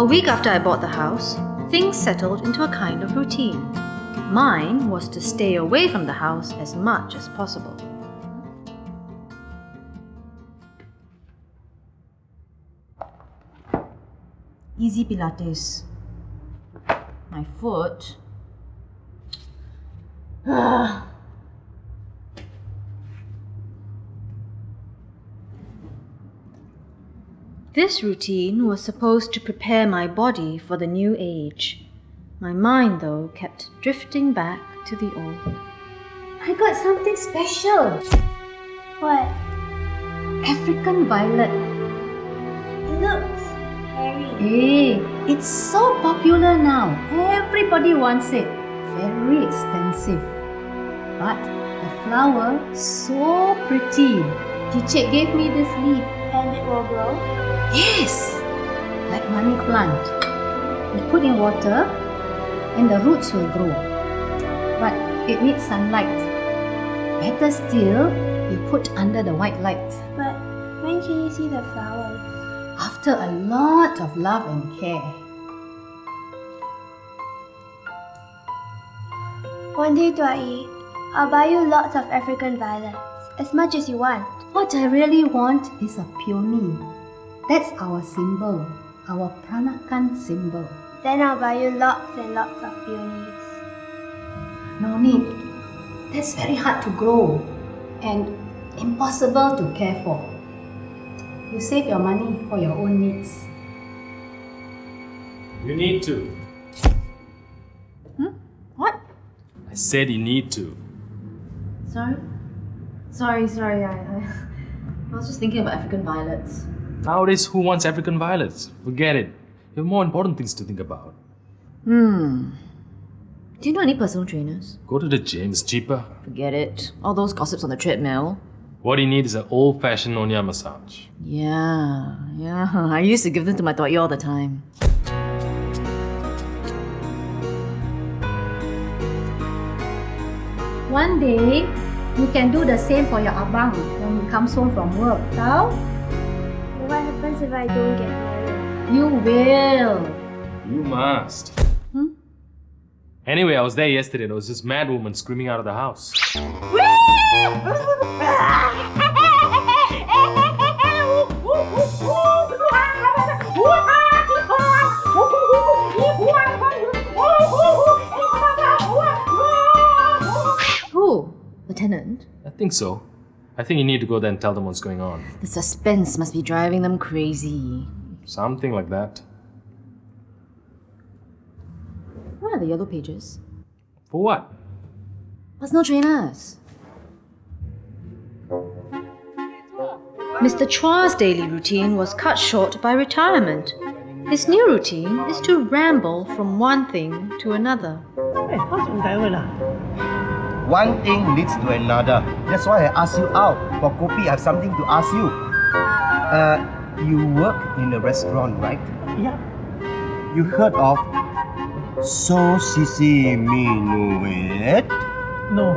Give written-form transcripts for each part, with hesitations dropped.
A week after I bought the house, things settled into a kind of routine. Mine was to stay away from the house as much as possible. Easy Pilates. My foot. This routine was supposed to prepare my body for the new age. My mind, though, kept drifting back to the old. I got something special. What? African violet. It looks hairy. Hey, it's so popular now. Everybody wants it. Very expensive. But the flower, so pretty. Teacher gave me this leaf. And it will grow? Yes, like money plant. You put in water and the roots will grow. But it needs sunlight. Better still, you put under the white light. But when can you see the flowers? After a lot of love and care. One day, Dwai, I'll buy you lots of African violets. As much as you want. What I really want is a peony. That's our symbol, our Pranakan symbol. Then I'll buy you lots and lots of peonies. No need. That's very hard to grow and impossible to care for. You save your money for your own needs. You need to. What? I said you need to. Sorry. I was just thinking about African violets. Nowadays, who wants African violets? Forget it. You have more important things to think about. Do you know any personal trainers? Go to the gym, it's cheaper. Forget it. All those gossips on the treadmill. What you need is an old-fashioned Nonya massage. Yeah. I used to give them to my toy all the time. One day, you can do the same for your abang when he comes home from work, tau? What happens if I don't get married? You will. You must. Anyway, I was there yesterday. There was this mad woman screaming out of the house. Who? The tenant? I think so. I think you need to go there and tell them what's going on. The suspense must be driving them crazy. Something like that. Where are the yellow pages? For what? Personal trainers. Mr. Chua's daily routine was cut short by retirement. His new routine is to ramble from one thing to another. One thing leads to another. That's why I asked you out. For kopi, I have something to ask you. You work in a restaurant, right? Yeah. You heard of So Sisi Minuet? No.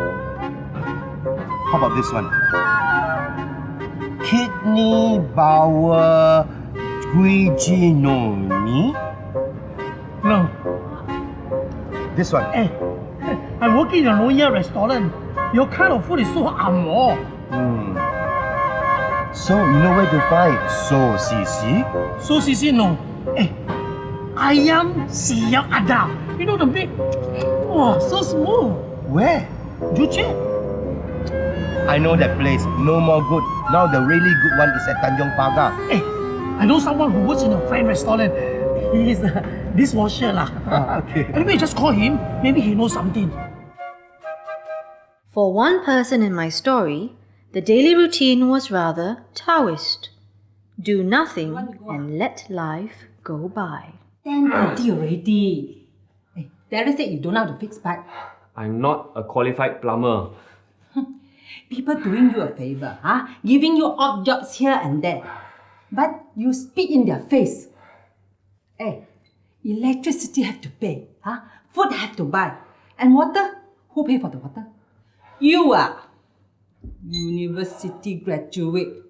How about this one? Kidney Bauer Guiginoni? No. This one? I'm working in a Nonya restaurant. Your kind of food is so amor. So you know where to find So Sisi? So Sisi, no. Ayam siap ada. You know the meat? Oh, so smooth. Where? Juche? I know that place. No more good. Now the really good one is at Tanjong Pagar. I know someone who works in a fine restaurant. He is a dishwasher lah. Okay. Anyway, just call him. Maybe he knows something. For one person in my story, the daily routine was rather Taoist. Do nothing and let life go by. 10:30 already. Darren said you don't know how to fix pipe. I'm not a qualified plumber. People doing you a favor, giving you odd jobs here and there. But you spit in their face. Electricity have to pay, food have to buy. And water? Who pay for the water? You are. University graduate.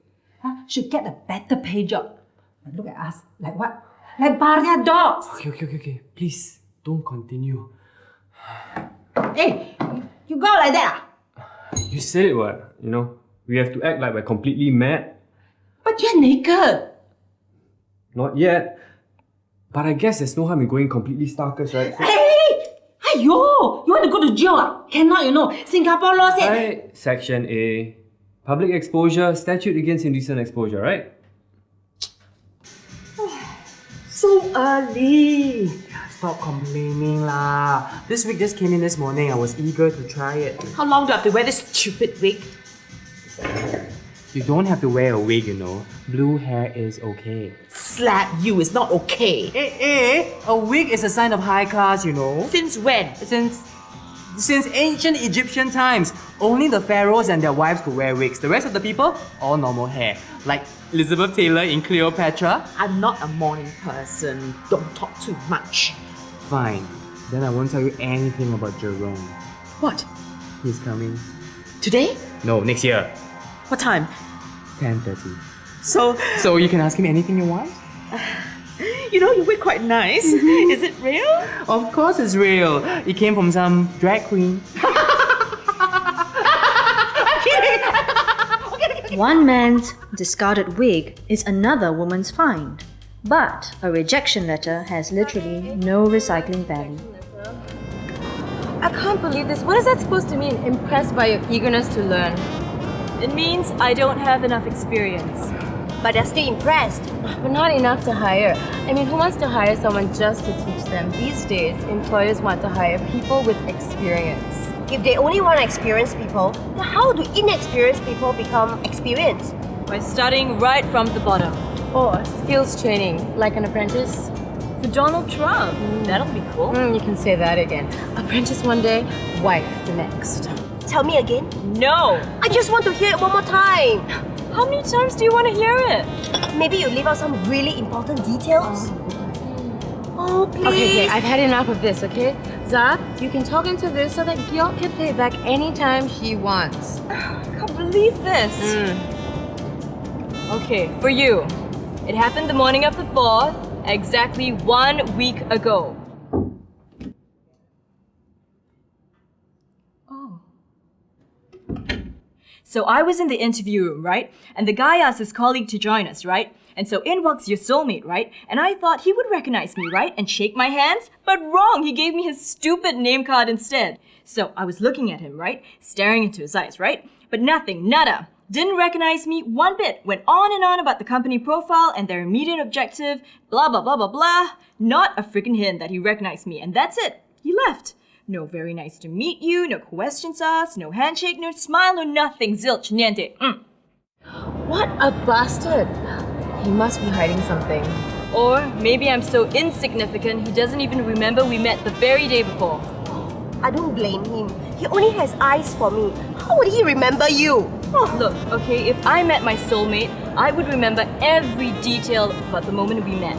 Should get a better pay job. But look at us, like what? Like barnyard dogs. Okay. Please, don't continue. Hey, you go like that? You said it, what? You know, we have to act like we're completely mad. But you're naked. Not yet. But I guess there's no harm in going completely starkers, right? So, Hey! Ayo! You want to go to jail? Cannot, you know. Singapore law said... right, Section A. Public exposure, statute against indecent exposure, right? So early. Stop complaining lah. This wig just came in this morning. I was eager to try it. How long do I have to wear this stupid wig? You don't have to wear a wig, you know. Blue hair is okay. Slap you is not okay. A wig is a sign of high class, you know. Since when? Since ancient Egyptian times, only the pharaohs and their wives could wear wigs. The rest of the people, all normal hair. Like Elizabeth Taylor in Cleopatra. I'm not a morning person. Don't talk too much. Fine. Then I won't tell you anything about Jerome. What? He's coming. Today? No, next year. What time? 10:30. So you can ask him anything you want? you know, your wig quite nice. Is it real? Of course it's real. It came from some drag queen. One man's discarded wig is another woman's find. But a rejection letter has literally no recycling value. I can't believe this. What is that supposed to mean? Impressed by your eagerness to learn. It means I don't have enough experience. But they're still impressed. But not enough to hire. I mean, who wants to hire someone just to teach them? These days, employers want to hire people with experience. If they only want experienced people, then how do inexperienced people become experienced? By starting right from the bottom. Or skills training, like an apprentice. For Donald Trump. That'll be cool. You can say that again. Apprentice one day, wife the next. Tell me again. No! I just want to hear it one more time. How many times do you want to hear it? Maybe you leave out some really important details. Oh, please. Okay, I've had enough of this, okay? Za, you can talk into this so that Gyok can pay back anytime she wants. I can't believe this. Okay, for you. It happened the morning of the 4th, exactly 1 week ago. So I was in the interview room, right? And the guy asked his colleague to join us, right? And so in walks your soulmate, right? And I thought he would recognize me, right? And shake my hands? But wrong! He gave me his stupid name card instead. So I was looking at him, right? Staring into his eyes, right? But nothing, nada. Didn't recognize me one bit. Went on and on about the company profile and their immediate objective, blah blah blah blah blah. Not a freaking hint that he recognized me, and that's it. He left. No very nice to meet you, no questions asked, no handshake, no smile, no nothing. Zilch, niente. What a bastard. He must be hiding something. Or maybe I'm so insignificant he doesn't even remember we met the very day before. I don't blame him. He only has eyes for me. How would he remember you? Look, okay, if I met my soulmate, I would remember every detail about the moment we met.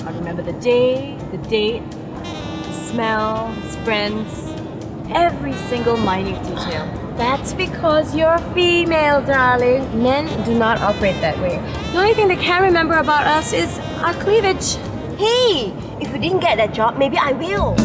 I'd remember the day, the date, the smell, his friends, every single minute detail. That's because you're female, darling. Men do not operate that way. The only thing they can remember about us is our cleavage. Hey, if you didn't get that job, maybe I will.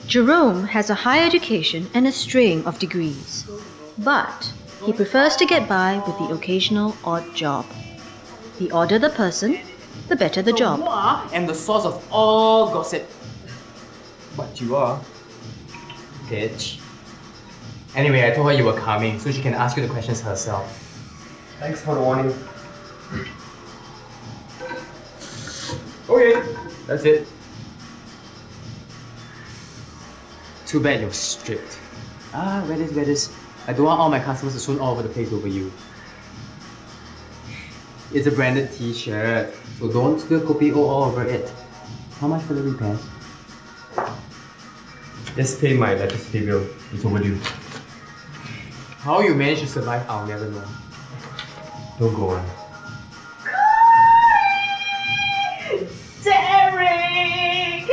Jerome has a higher education and a string of degrees, but he prefers to get by with the occasional odd job. The odder the person, the better the job. You are and the source of all gossip. But you are. Bitch. Anyway, I told her you were coming, so she can ask you the questions herself. Thanks for the warning. Okay, that's it. Too bad you're strict. Wear this. I don't want all my customers to swoon all over the place over you. It's a branded t-shirt, so don't spill kopi all over it. How much for the repairs? Just pay my electricity bill. It's overdue. How you manage to survive, I'll never know. Don't go on. Derek!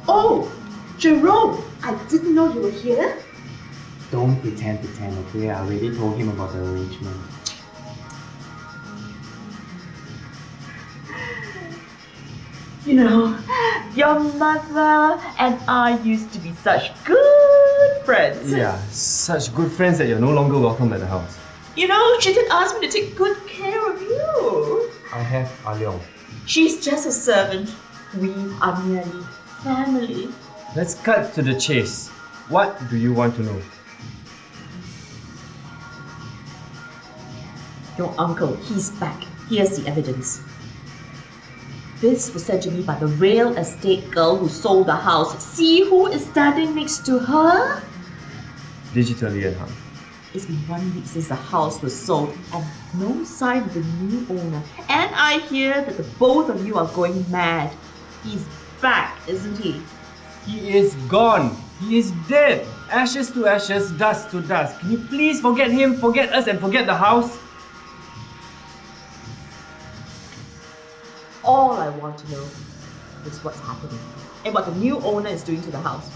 Oh, Jerome, I didn't know you were here. Don't pretend, okay? I already told him about the arrangement. You know, your mother and I used to be such good friends. Yeah, such good friends that you're no longer welcome at the house. You know, she did ask me to take good care of you. I have Leong. She's just a servant. We are merely family. Let's cut to the chase. What do you want to know? Your uncle, he's back. Here's the evidence. This was sent to me by the real estate girl who sold the house. See who is standing next to her? Digitally enhanced. It's been 1 week since the house was sold and no sign of the new owner. And I hear that the both of you are going mad. He's back, isn't he? He is gone. He is dead. Ashes to ashes, dust to dust. Can you please forget him, forget us, and forget the house? All I want to know is what's happening and what the new owner is doing to the house.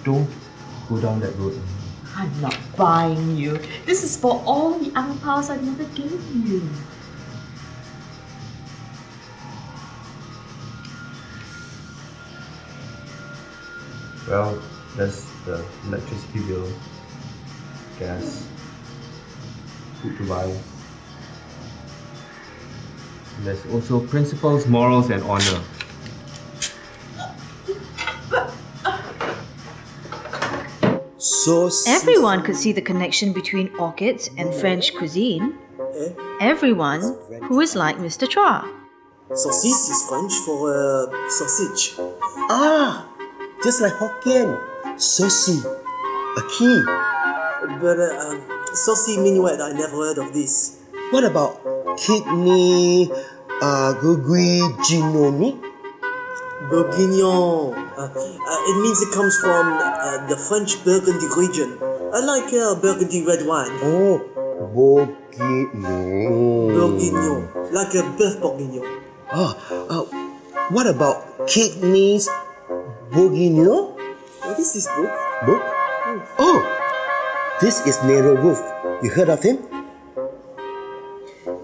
Don't go down that road. I'm not buying you. This is for all the ang paos I never gave you. Well, there's the electricity bill, gas, food to buy. And there's also principles, morals, and honor. So Everyone could see the connection between orchids and French cuisine. Everyone who is like Mr. Chua. Saucisse is French for sausage. Ah, just like Hokkien. Saucy, a key. But saucy minuet, I never heard of this. What about kidney, gugui, ginoni? Bourguignon. It means it comes from the French Burgundy region. I like Burgundy red wine. Oh, bourguignon. Bourguignon, like a bœuf bourguignon. What about kidneys, bourguignon? What is this book? Book? Oh, this is Nero Wolfe. You heard of him?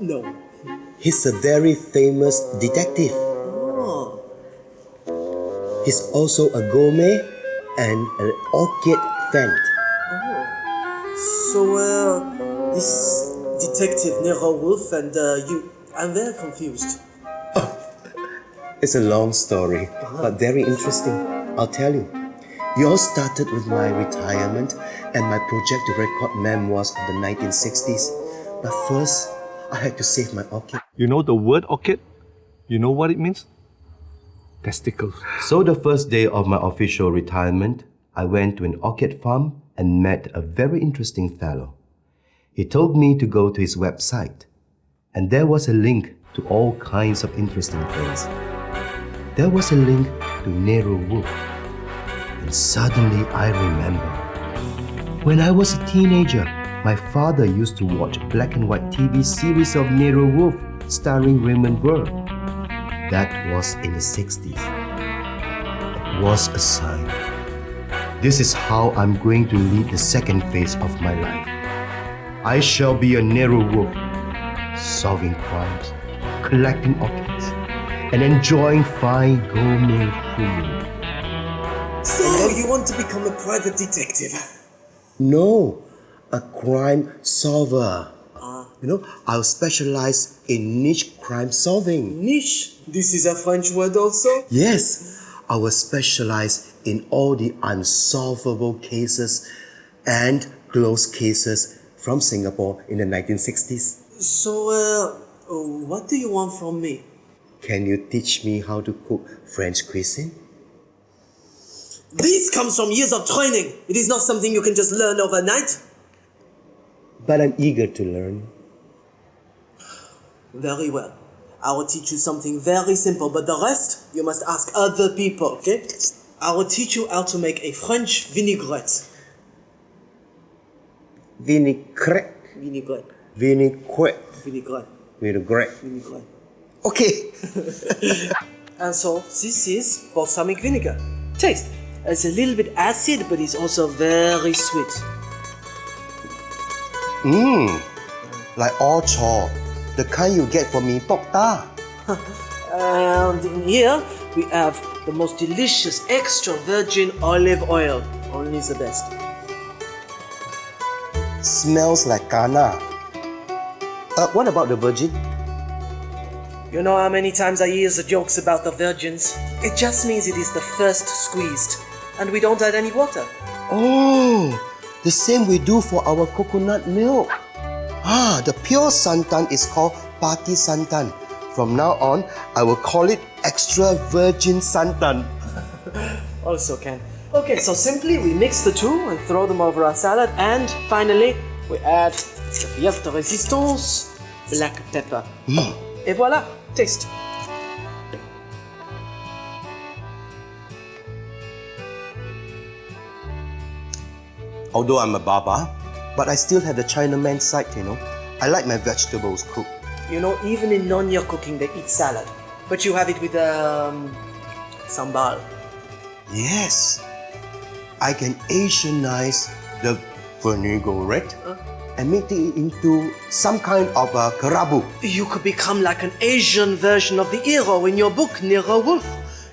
No. He's a very famous detective. Oh. He's also a gourmet and an orchid fan. So, this detective Nero Wolfe and you, I'm very confused. It's a long story, but very interesting. I'll tell you. It all started with my retirement and my project to record memoirs of the 1960s. But first, I had to save my orchid. You know the word orchid? You know what it means? Testicles. So the first day of my official retirement, I went to an orchid farm and met a very interesting fellow. He told me to go to his website, and there was a link to all kinds of interesting things. There was a link to Nero Wolfe. And suddenly I remember. When I was a teenager, my father used to watch black and white TV series of Nero Wolfe starring Raymond Burr. That was in the 60s. It was a sign. This is how I'm going to lead the second phase of my life. I shall be a Nero Wolfe, solving crimes, collecting orchids, and enjoying fine gourmet food. So, you want to become a private detective? No, a crime solver. I'll specialize in niche crime solving. Niche? This is a French word also? Yes, I will specialize in all the unsolvable cases and closed cases from Singapore in the 1960s. So, what do you want from me? Can you teach me how to cook French cuisine? This comes from years of training. It is not something you can just learn overnight. But I'm eager to learn. Very well. I will teach you something very simple, but the rest, you must ask other people, okay? I will teach you how to make a French vinaigrette. Vinaigrette. Vinaigrette. Vinaigrette. Vinaigrette. Vinaigrette. Vinaigrette. Okay. And so, this is balsamic vinegar. Taste. It's a little bit acid, but it's also very sweet. Like orchard, the kind you get for me pok ta. And in here, we have the most delicious extra virgin olive oil. Only the best. Smells like kana. What about the virgin? You know how many times I hear the jokes about the virgins? It just means it is the first squeezed, and we don't add any water. Oh, the same we do for our coconut milk. The pure santan is called Pati Santan. From now on, I will call it extra virgin santan. Also can. Okay, so simply we mix the two and throw them over our salad, and finally we add the pièce de résistance, black pepper. Et voilà, taste. Although I'm a Baba, but I still have the Chinaman side, you know. I like my vegetables cooked. You know, even in Nonya cooking, they eat salad. But you have it with sambal. Yes, I can Asianize the vinaigrette and make it into some kind of a karabu. You could become like an Asian version of the hero in your book, Nero Wolf.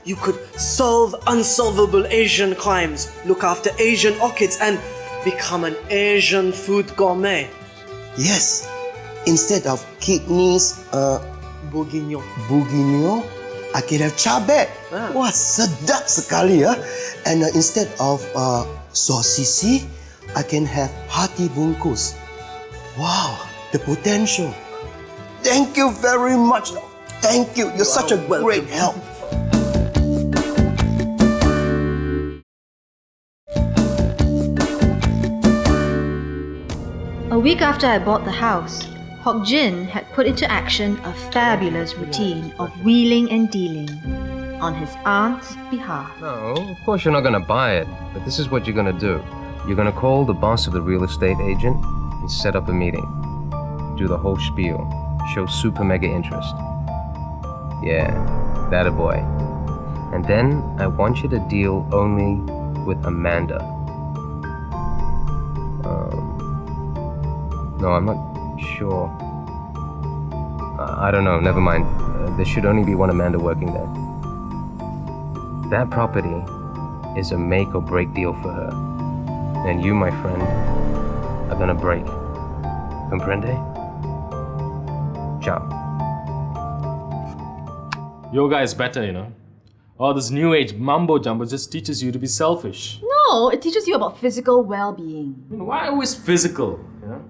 You could solve unsolvable Asian crimes, look after Asian orchids, and become an Asian food gourmet. Yes, instead of kidneys, bourguignon, I can have chabet. Wah, sedap sekali ya. And instead of sosisi, I can have hati bungkus. Wow, the potential. Thank you very much. Thank you. You're such a great help. A week after I bought the house, Hock Jin had put into action a fabulous routine of wheeling and dealing on his aunt's behalf. No, of course you're not going to buy it, but this is what you're going to do. You're going to call the boss of the real estate agent and set up a meeting. Do the whole spiel. Show super mega interest. Yeah, that a boy. And then I want you to deal only with Amanda. No, I'm not sure. I don't know, never mind. There should only be one Amanda working there. That property is a make or break deal for her. And you, my friend, are gonna break. Comprende? Ciao. Yoga is better, you know. All this new age mumbo jumbo just teaches you to be selfish. No, it teaches you about physical well-being. I mean, why always physical, you know?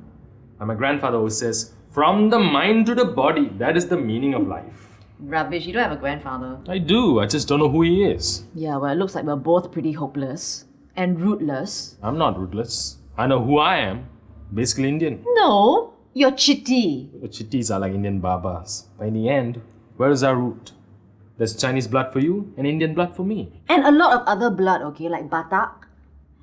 And my grandfather always says, from the mind to the body, that is the meaning of life. Rubbish, you don't have a grandfather. I do, I just don't know who he is. Yeah, well, it looks like we're both pretty hopeless. And rootless. I'm not rootless. I know who I am. Basically Indian. No, you're chitty. The chittis are like Indian babas. But in the end, where is our root? There's Chinese blood for you and Indian blood for me. And a lot of other blood, okay, like Batak.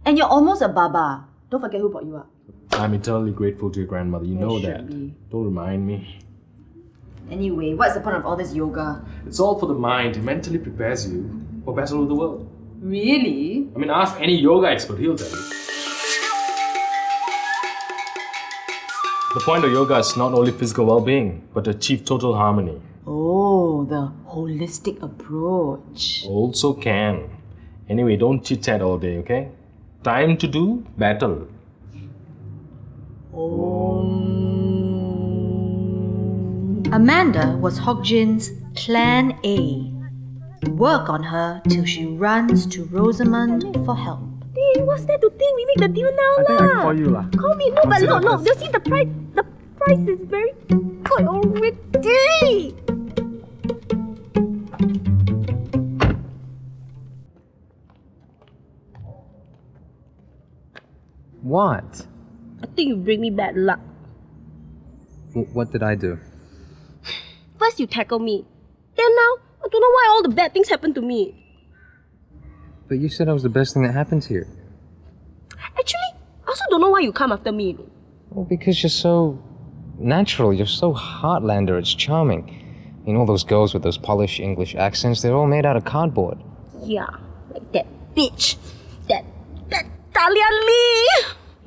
And you're almost a baba. Don't forget who brought you up. I'm eternally grateful to your grandmother, you know should that. be. Don't remind me. Anyway, what's the point of all this yoga? It's all for the mind. It mentally prepares you for battle with the world. Really? I mean, ask any yoga expert, he'll tell you. The point of yoga is not only physical well-being, but to achieve total harmony. Oh, the holistic approach. Also can. Anyway, don't chit-chat all day, okay? Time to do battle. Amanda was Hock Jin's Plan A. Work on her till she runs to Rosamund for help. Hey, what's there to think? We make the deal now, I think I can call you lah. Call me, no, but look, you see the price. The price is very good already. What? I think you bring me bad luck. What did I do? First you tackle me, then now I don't know why all the bad things happen to me. But you said I was the best thing that happened here. Actually, I also don't know why you come after me. Well, because you're so natural. You're so Heartlander. It's charming. You know, those girls with those polished English accents, they're all made out of cardboard. Yeah, like that bitch. That Dahlia Lee.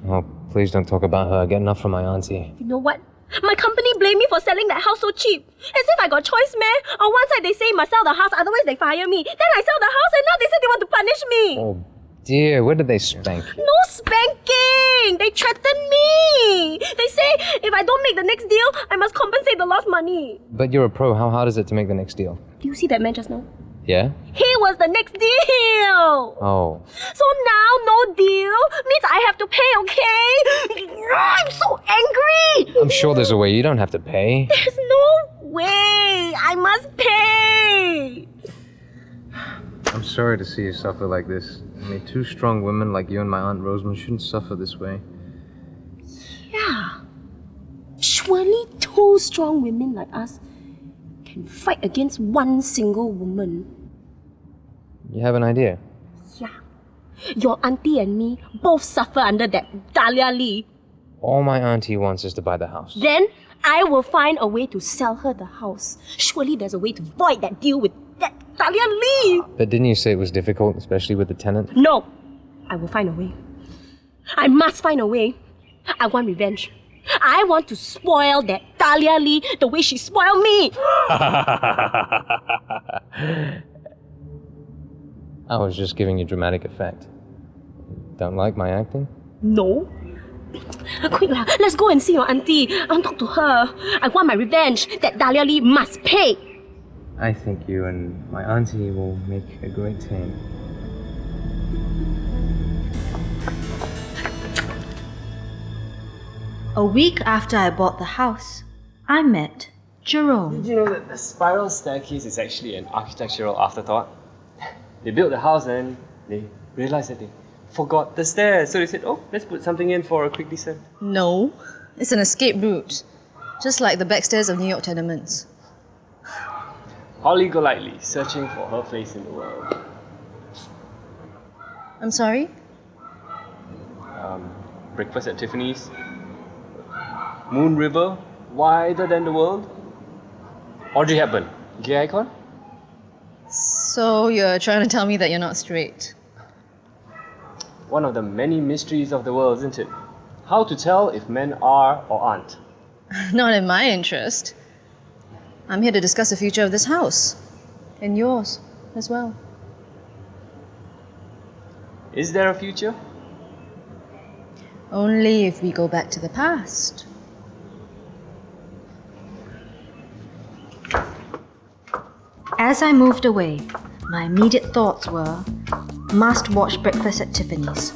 Oh, please don't talk about her. I get enough from my auntie. You know what? My company blamed me for selling that house so cheap. As if I got choice, man. On one side they say must sell the house, otherwise they fire me. Then I sell the house and now they say they want to punish me. Oh dear, where did they spank you? No spanking! They threaten me! They say if I don't make the next deal, I must compensate the lost money. But you're a pro. How hard is it to make the next deal? Do you see that man just now? Yeah? He was the next deal! Oh. So now no deal means I have to pay, okay? I'm so angry! I'm sure there's a way you don't have to pay. There's no way! I must pay! I'm sorry to see you suffer like this. I mean, two strong women like you and my Aunt Rosamund shouldn't suffer this way. Yeah. Surely two strong women like us can fight against one single woman. You have an idea? Yeah. Your auntie and me both suffer under that Dahlia Lee. All my auntie wants is to buy the house. Then I will find a way to sell her the house. Surely there's a way to void that deal with that Dahlia Lee. But didn't you say it was difficult, especially with the tenant? No. I will find a way. I must find a way. I want revenge. I want to spoil that Dahlia Lee the way she spoiled me. I was just giving you dramatic effect. Don't like my acting? No. Quick lah, let's go and see your auntie. I want to talk to her. I want my revenge. That Dahlia Lee must pay. I think you and my auntie will make a great team. A week after I bought the house, I met Jerome. Did you know that the spiral staircase is actually an architectural afterthought? They built the house and they realized that they forgot the stairs. So they said, oh, let's put something in for a quick descent. No, it's an escape route. Just like the backstairs of New York tenements. Holly Golightly, searching for her place in the world. I'm sorry? Breakfast at Tiffany's. Moon River, wider than the world. Audrey Hepburn, gay icon. So you're trying to tell me that you're not straight? One of the many mysteries of the world, isn't it? How to tell if men are or aren't. Not in my interest. I'm here to discuss the future of this house. And yours as well. Is there a future? Only if we go back to the past. As I moved away, my immediate thoughts were, must watch Breakfast at Tiffany's.